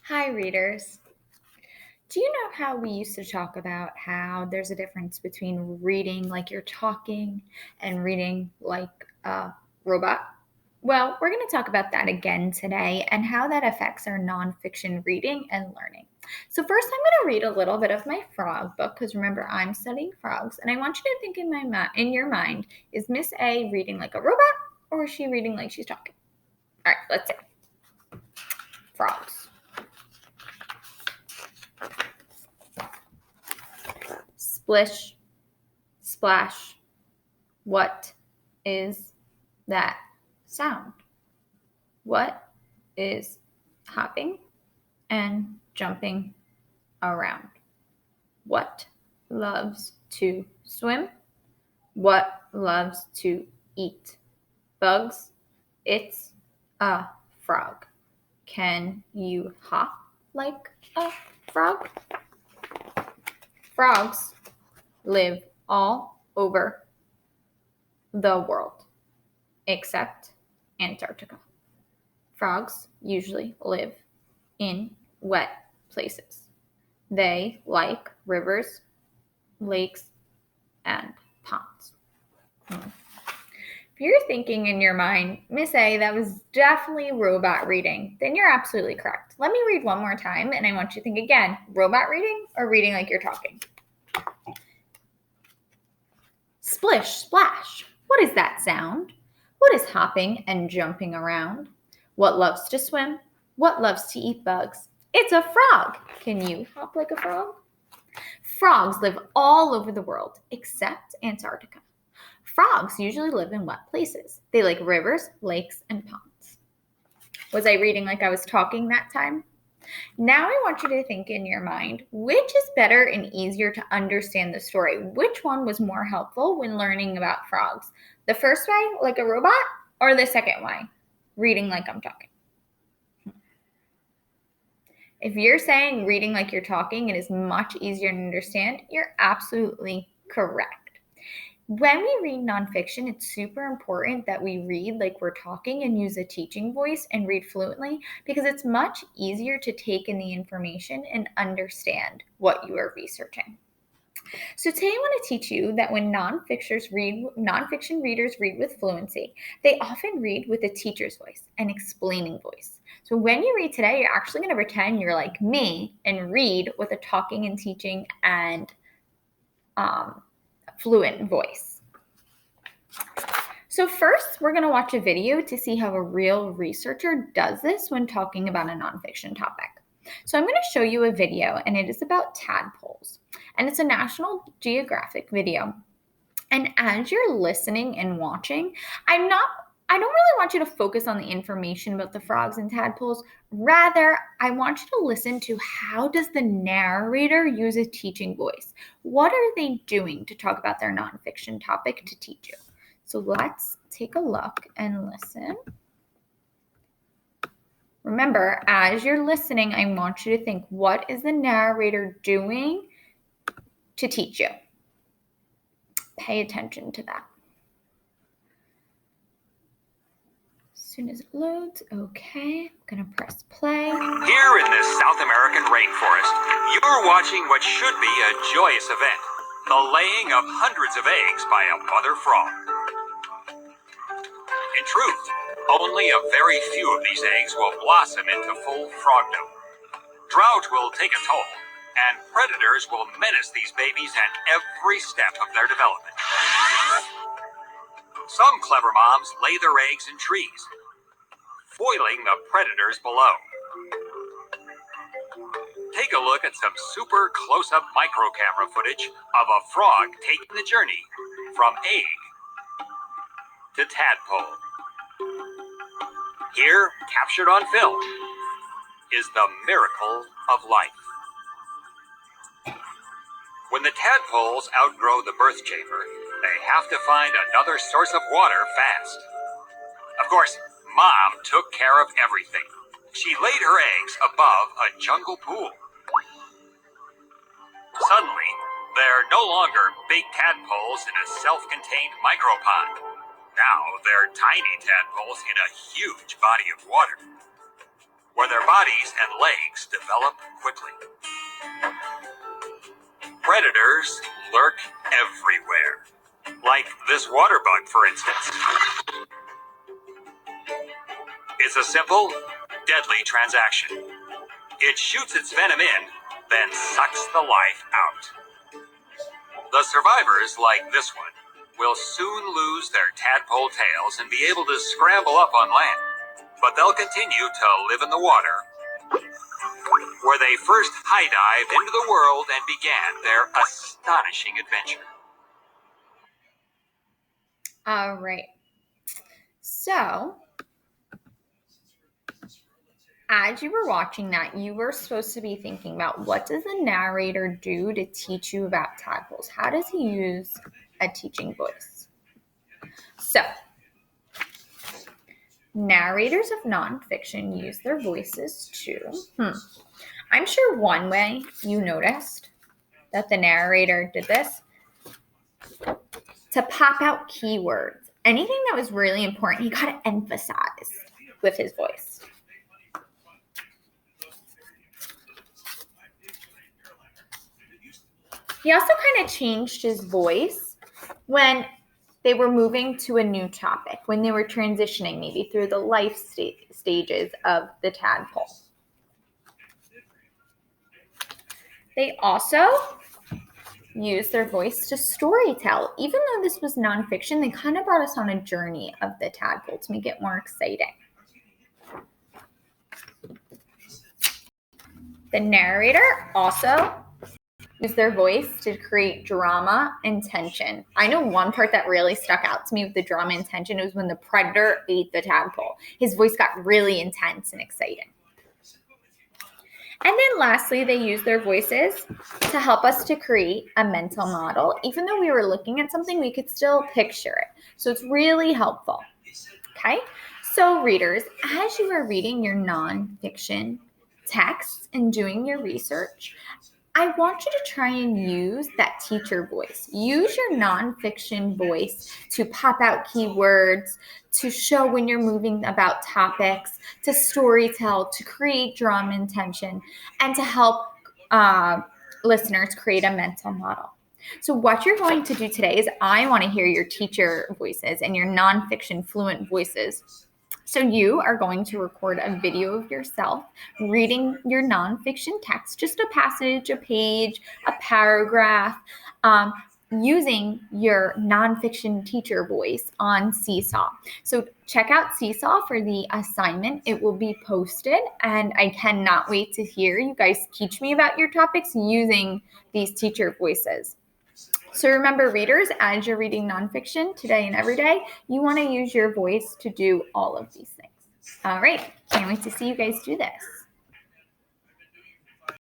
Hi, readers. Do you know how we used to talk about how there's a difference between reading like you're talking and reading like a robot? Well, we're going to talk about that again today and how that affects our nonfiction reading and learning. So, first, I'm going to read a little bit of my frog book because remember, I'm studying frogs, and I want you to think in your mind: is Miss A reading like a robot or is she reading like she's talking? All right, let's see. Frogs. Splish, splash. What is that sound? What is hopping and jumping around? What loves to swim? What loves to eat? Bugs? It's a frog. Can you hop like a frog? Frogs live all over the world except Antarctica. Frogs usually live in wet places. They like rivers, lakes, and ponds. If you're thinking in your mind, Miss A, that was definitely robot reading, then you're absolutely correct. Let me read one more time, and I want you to think again, robot reading or reading like you're talking? Splish, splash. What is that sound? What is hopping and jumping around? What loves to swim? What loves to eat bugs? It's a frog. Can you hop like a frog? Frogs live all over the world except Antarctica. Frogs usually live in wet places. They like rivers, lakes, and ponds. Was I reading like I was talking that time? Now I want you to think in your mind, which is better and easier to understand the story? Which one was more helpful when learning about frogs? The first way, like a robot, or the second way, reading like I'm talking? If you're saying reading like you're talking, it is much easier to understand, you're absolutely correct. When we read nonfiction, it's super important that we read like we're talking and use a teaching voice and read fluently because it's much easier to take in the information and understand what you are researching. So today I want to teach you that when nonfiction readers read with fluency, they often read with a teacher's voice, an explaining voice. So when you read today, you're actually going to pretend you're like me and read with a talking and teaching and fluent voice. So first, we're going to watch a video to see how a real researcher does this when talking about a nonfiction topic. So I'm going to show you a video, and it is about tadpoles. And it's a National Geographic video. And as you're listening and watching, I don't really want you to focus on the information about the frogs and tadpoles. Rather, I want you to listen to how does the narrator use a teaching voice? What are they doing to talk about their nonfiction topic to teach you? So let's take a look and listen. Remember, as you're listening, I want you to think, what is the narrator doing to teach you? Pay attention to that. As soon as it loads, okay, I'm gonna press play. Here in this South American rainforest, you're watching what should be a joyous event, the laying of hundreds of eggs by a mother frog. In truth, only a very few of these eggs will blossom into full frogdom. Drought will take a toll, and predators will menace these babies at every step of their development. Some clever moms lay their eggs in trees, foiling the predators below. Take a look at some super close-up micro camera footage of a frog taking the journey from egg to tadpole. Here, captured on film, is the miracle of life. When the tadpoles outgrow the birth chamber, they have to find another source of water fast. Of course, Mom took care of everything. She laid her eggs above a jungle pool. Suddenly, they're no longer big tadpoles in a self-contained micropond. Now they're tiny tadpoles in a huge body of water. where their bodies and legs develop quickly. Predators lurk everywhere, like this water bug, for instance. It's a simple, deadly transaction. It shoots its venom in, then sucks the life out. The survivors, like this one, will soon lose their tadpole tails and be able to scramble up on land, but they'll continue to live in the water, where they first high-dived into the world and began their astonishing adventure. All right. So, as you were watching that, you were supposed to be thinking about, what does the narrator do to teach you about tadpoles? How does he use a teaching voice? So, narrators of nonfiction use their voices to, I'm sure one way you noticed that the narrator did this, to pop out keywords. Anything that was really important, he got to emphasize with his voice. He also kind of changed his voice when they were moving to a new topic, when they were transitioning maybe through the life stages of the tadpole. They also used their voice to storytell. Even though this was nonfiction, they kind of brought us on a journey of the tadpole to make it more exciting. The narrator also used their voice to create drama and tension. I know one part that really stuck out to me with the drama and tension was when the predator ate the tadpole. His voice got really intense and exciting. And then lastly, they used their voices to help us to create a mental model. Even though we were looking at something, we could still picture it. So it's really helpful. Okay? So readers, as you are reading your nonfiction texts and doing your research, I want you to try and use that teacher voice. Use your nonfiction voice to pop out keywords, to show when you're moving about topics, to storytell, to create drama and tension, and to help listeners create a mental model. So what you're going to do today is, I want to hear your teacher voices and your nonfiction fluent voices. So you are going to record a video of yourself reading your nonfiction text, just a passage, a page, a paragraph, using your nonfiction teacher voice on Seesaw. So check out Seesaw for the assignment. It will be posted, and I cannot wait to hear you guys teach me about your topics using these teacher voices. So remember, readers, as you're reading nonfiction today and every day, you want to use your voice to do all of these things. All right, can't wait to see you guys do this.